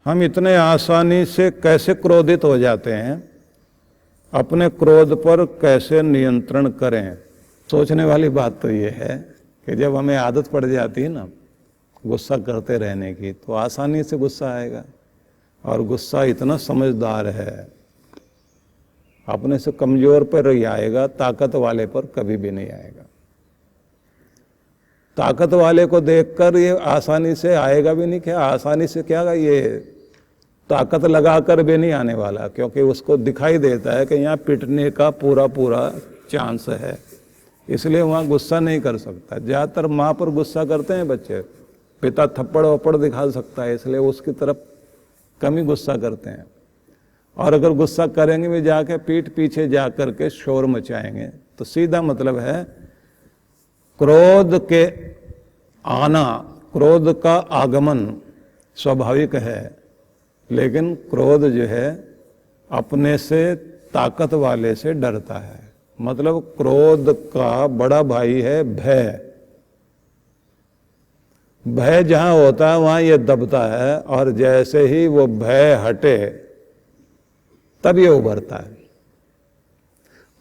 हम इतने आसानी से कैसे क्रोधित हो जाते हैं, अपने क्रोध पर कैसे नियंत्रण करें। सोचने वाली बात तो ये है कि जब हमें आदत पड़ जाती है ना गुस्सा करते रहने की, तो आसानी से गुस्सा आएगा। और गुस्सा इतना समझदार है, अपने से कमजोर पर ही आएगा, ताकत वाले पर कभी भी नहीं आएगा। ताकत वाले को देखकर ये आसानी से आएगा भी नहीं। क्या आसानी से क्या, ये ताकत लगाकर भी नहीं आने वाला, क्योंकि उसको दिखाई देता है कि यहाँ पिटने का पूरा पूरा चांस है, इसलिए वहाँ गुस्सा नहीं कर सकता। ज़्यादातर माँ पर गुस्सा करते हैं बच्चे, पिता थप्पड़ वप्पड़ दिखा सकता है, इसलिए उसकी तरफ कम ही गुस्सा करते हैं। और अगर गुस्सा करेंगे भी जाके पीठ पीछे जा करके शोर मचाएंगे, तो सीधा मतलब है क्रोध के आना, क्रोध का आगमन स्वाभाविक है, लेकिन क्रोध जो है अपने से ताकत वाले से डरता है। मतलब क्रोध का बड़ा भाई है भय। भय जहां होता है वहां ये दबता है, और जैसे ही वो भय हटे तब ये उभरता है।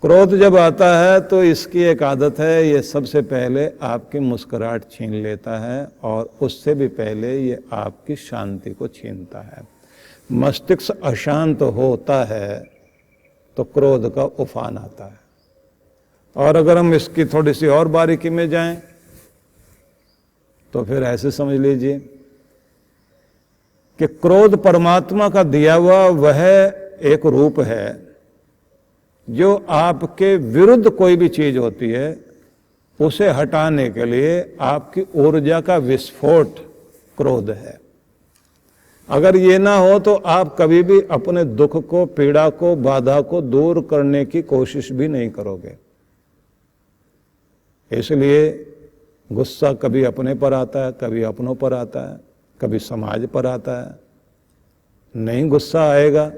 क्रोध जब आता है तो इसकी एक आदत है, ये सबसे पहले आपकी मुस्कुराहट छीन लेता है, और उससे भी पहले ये आपकी शांति को छीनता है। मस्तिष्क अशांत होता है तो क्रोध का उफान आता है। और अगर हम इसकी थोड़ी सी और बारीकी में जाएं तो फिर ऐसे समझ लीजिए कि क्रोध परमात्मा का दिया हुआ वह एक रूप है जो आपके विरुद्ध कोई भी चीज होती है उसे हटाने के लिए आपकी ऊर्जा का विस्फोट क्रोध है। अगर ये ना हो तो आप कभी भी अपने दुख को, पीड़ा को, बाधा को दूर करने की कोशिश भी नहीं करोगे। इसलिए गुस्सा कभी अपने पर आता है, कभी अपनों पर आता है, कभी समाज पर आता है। नहीं गुस्सा आएगा,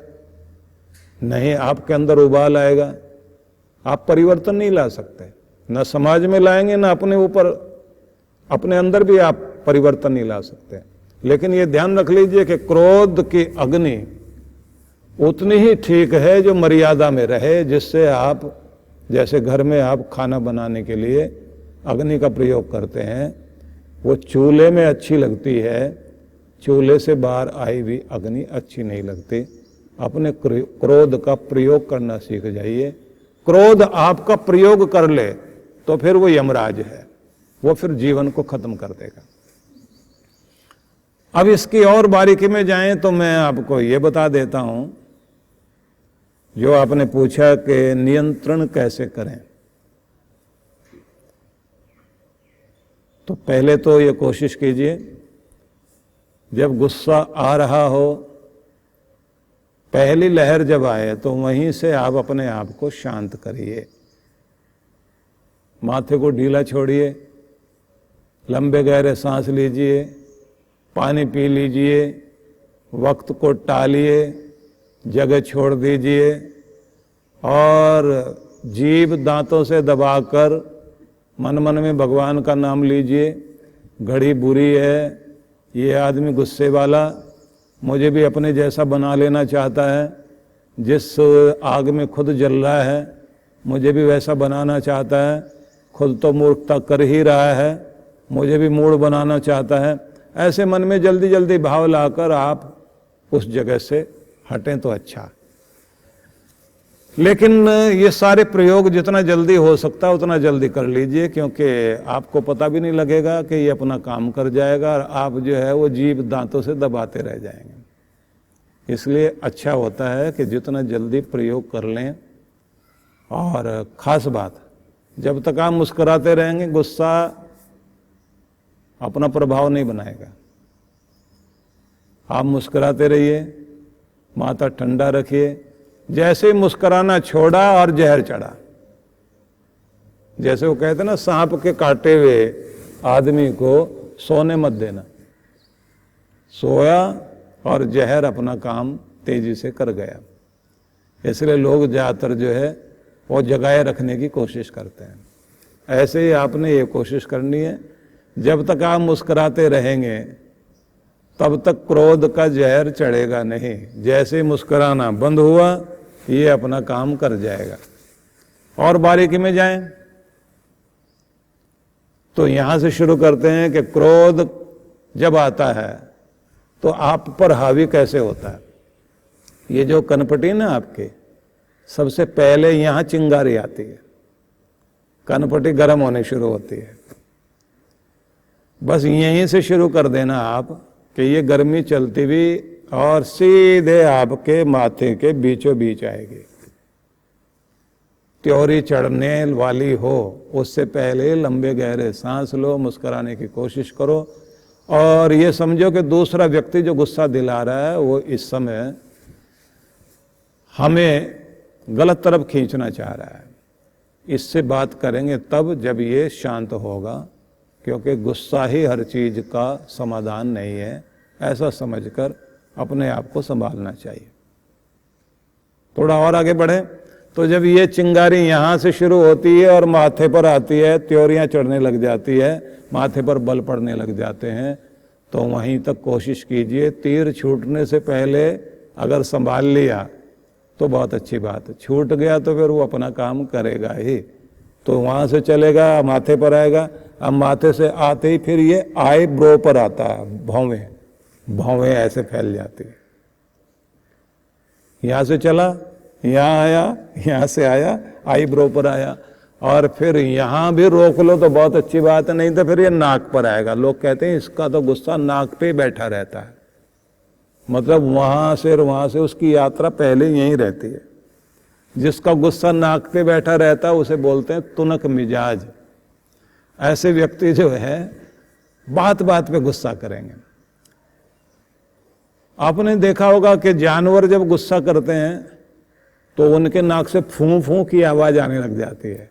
नहीं आपके अंदर उबाल आएगा, आप परिवर्तन नहीं ला सकते। न समाज में लाएंगे, न अपने ऊपर, अपने अंदर भी आप परिवर्तन नहीं ला सकते। लेकिन ये ध्यान रख लीजिए कि क्रोध की अग्नि उतनी ही ठीक है जो मर्यादा में रहे, जिससे आप, जैसे घर में आप खाना बनाने के लिए अग्नि का प्रयोग करते हैं, वो चूल्हे में अच्छी लगती है, चूल्हे से बाहर आई हुई अग्नि अच्छी नहीं लगती। अपने क्रोध का प्रयोग करना सीख जाइए। क्रोध आपका प्रयोग कर ले तो फिर वो यमराज है, वो फिर जीवन को खत्म कर देगा। अब इसकी और बारीकी में जाएं तो मैं आपको ये बता देता हूं, जो आपने पूछा कि नियंत्रण कैसे करें। तो पहले तो ये कोशिश कीजिए, जब गुस्सा आ रहा हो, पहली लहर जब आए तो वहीं से आप अपने आप को शांत करिए। माथे को ढीला छोड़िए, लंबे गहरे सांस लीजिए, पानी पी लीजिए, वक्त को टालिए, जगह छोड़ दीजिए, और जीभ दांतों से दबाकर मन मन में भगवान का नाम लीजिए। घड़ी बुरी है, ये आदमी गुस्से वाला मुझे भी अपने जैसा बना लेना चाहता है, जिस आग में खुद जल रहा है मुझे भी वैसा बनाना चाहता है, खुद तो मूर्खता कर ही रहा है, मुझे भी मूढ़ बनाना चाहता है। ऐसे मन में जल्दी जल्दी भाव लाकर आप उस जगह से हटें तो अच्छा। लेकिन ये सारे प्रयोग जितना जल्दी हो सकता है उतना जल्दी कर लीजिए, क्योंकि आपको पता भी नहीं लगेगा कि ये अपना काम कर जाएगा, और आप जो है वो जीभ दांतों से दबाते रह जाएंगे। इसलिए अच्छा होता है कि जितना जल्दी प्रयोग कर लें। और खास बात, जब तक आप मुस्कुराते रहेंगे गुस्सा अपना प्रभाव नहीं बनाएगा। आप मुस्कुराते रहिए, माथा ठंडा रखिए। जैसे मुस्कुराना छोड़ा और जहर चढ़ा, जैसे वो कहते ना, सांप के काटे हुए आदमी को सोने मत देना। सोया और जहर अपना काम तेजी से कर गया। इसलिए लोग ज्यादातर जो है वो जगाए रखने की कोशिश करते हैं। ऐसे ही आपने ये कोशिश करनी है, जब तक आप मुस्कुराते रहेंगे तब तक क्रोध का जहर चढ़ेगा नहीं। जैसे मुस्कुराना बंद हुआ, ये अपना काम कर जाएगा। और बारीकी में जाएं तो यहां से शुरू करते हैं कि क्रोध जब आता है तो आप पर हावी कैसे होता है। ये जो कनपटी ना आपके, सबसे पहले यहां चिंगारी आती है, कनपटी गर्म होने शुरू होती है। बस यहीं से शुरू कर देना आप कि ये गर्मी चलती हुई और सीधे आपके माथे के बीचों बीच आएगी। त्योरी चढ़ने वाली हो उससे पहले लंबे गहरे सांस लो, मुस्कुराने की कोशिश करो और ये समझो कि दूसरा व्यक्ति जो गुस्सा दिला रहा है वो इस समय हमें गलत तरफ खींचना चाह रहा है। इससे बात करेंगे तब जब ये शांत होगा, क्योंकि गुस्सा ही हर चीज का समाधान नहीं है, ऐसा समझकर अपने आप को संभालना चाहिए। थोड़ा और आगे बढ़े तो जब ये चिंगारी यहाँ से शुरू होती है और माथे पर आती है, त्योरियां चढ़ने लग जाती है, माथे पर बल पड़ने लग जाते हैं, तो वहीं तक कोशिश कीजिए। तीर छूटने से पहले अगर संभाल लिया तो बहुत अच्छी बात है, छूट गया तो फिर वो अपना काम करेगा ही। तो वहां से चलेगा, माथे पर आएगा। अब माथे से आते ही फिर ये आई ब्रो पर आता है, भौवें भौवें ऐसे फैल जाती है। यहां से चला, यहां आया, यहां से आया, आई ब्रो पर आया, और फिर यहां भी रोक लो तो बहुत अच्छी बात है, नहीं तो फिर ये नाक पर आएगा। लोग कहते हैं इसका तो गुस्सा नाक पे बैठा रहता है, मतलब वहां से उसकी यात्रा पहले यहीं रहती है। जिसका गुस्सा नाक पे बैठा रहता है उसे बोलते हैं तुनक मिजाज। ऐसे व्यक्ति जो है बात बात पे गुस्सा करेंगे। आपने देखा होगा कि जानवर जब गुस्सा करते हैं तो उनके नाक से फूं फूं की आवाज आने लग जाती है।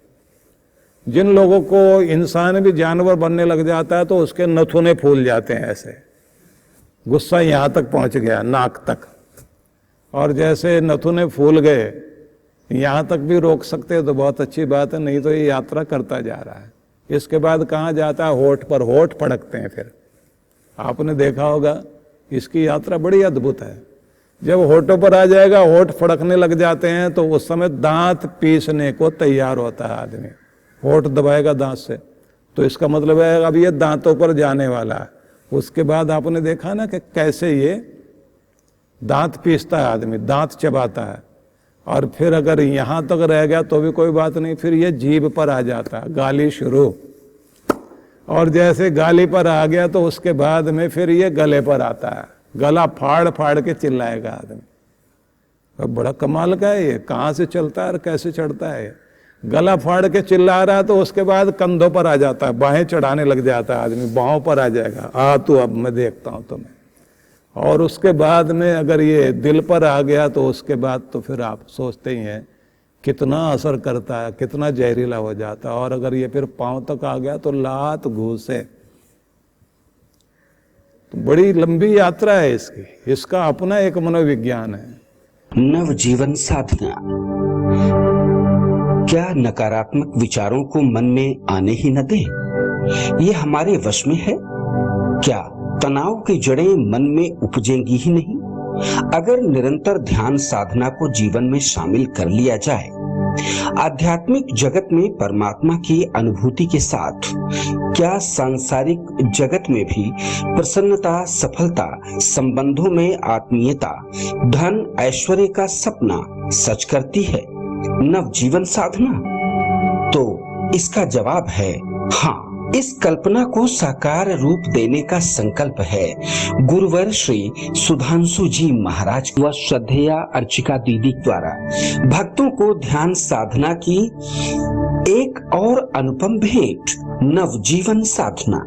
जिन लोगों को इंसान भी जानवर बनने लग जाता है तो उसके नथुने फूल जाते हैं, ऐसे गुस्सा यहां तक पहुंच गया, नाक तक। और जैसे नथुने फूल गए, यहां तक भी रोक सकते हैं तो बहुत अच्छी बात है, नहीं तो ये यात्रा करता जा रहा है। इसके बाद कहां जाता है, होठ पर, होठ फड़कते हैं। फिर आपने देखा होगा इसकी यात्रा बड़ी अद्भुत है। जब होठों पर आ जाएगा, होठ फड़कने लग जाते हैं, तो उस समय दांत पीसने को तैयार होता है आदमी। होठ दबाएगा दांत से, तो इसका मतलब है अब ये दांतों पर जाने वाला है। उसके बाद आपने देखा ना कि कैसे ये दांत पीसता है आदमी, दांत चबाता है। और फिर अगर यहां तक रह गया तो भी कोई बात नहीं, फिर ये जीभ पर आ जाता है, गाली शुरू। और जैसे गाली पर आ गया तो उसके बाद में फिर ये गले पर आता है, गला फाड़ फाड़ के चिल्लाएगा आदमी। अब बड़ा कमाल का है ये, कहां से चलता है और कैसे चढ़ता है। गला फाड़ के चिल्ला रहा है तो उसके बाद कंधों पर आ जाता है, बाहें चढ़ाने लग जाता है आदमी, बाहों पर आ जाएगा, आ तू अब मैं देखता हूं तुम्हें। और उसके बाद में अगर ये दिल पर आ गया तो उसके बाद तो फिर आप सोचते ही हैं कितना असर करता है, कितना जहरीला हो जाता है। और अगर ये फिर पांव तक आ गया तो लात घूसे। तो बड़ी लंबी यात्रा है इसकी, इसका अपना एक मनोविज्ञान है। नवजीवन साधना। क्या नकारात्मक विचारों को मन में आने ही न दें? ये हमारे वश में है? क्या तनाव की जड़ें मन में उपजेंगी ही नहीं? अगर निरंतर ध्यान साधना को जीवन में शामिल कर लिया जाए, आध्यात्मिक जगत में परमात्मा की अनुभूति के साथ क्या सांसारिक जगत में भी प्रसन्नता, सफलता, संबंधों में आत्मीयता, धन ऐश्वर्य का सपना सच करती है नवजीवन साधना? तो इसका जवाब है हाँ। इस कल्पना को साकार रूप देने का संकल्प है गुरुवर श्री सुधांशु जी महाराज व श्रद्धेया अर्चिका दीदी द्वारा भक्तों को ध्यान साधना की एक और अनुपम भेंट, नवजीवन साधना।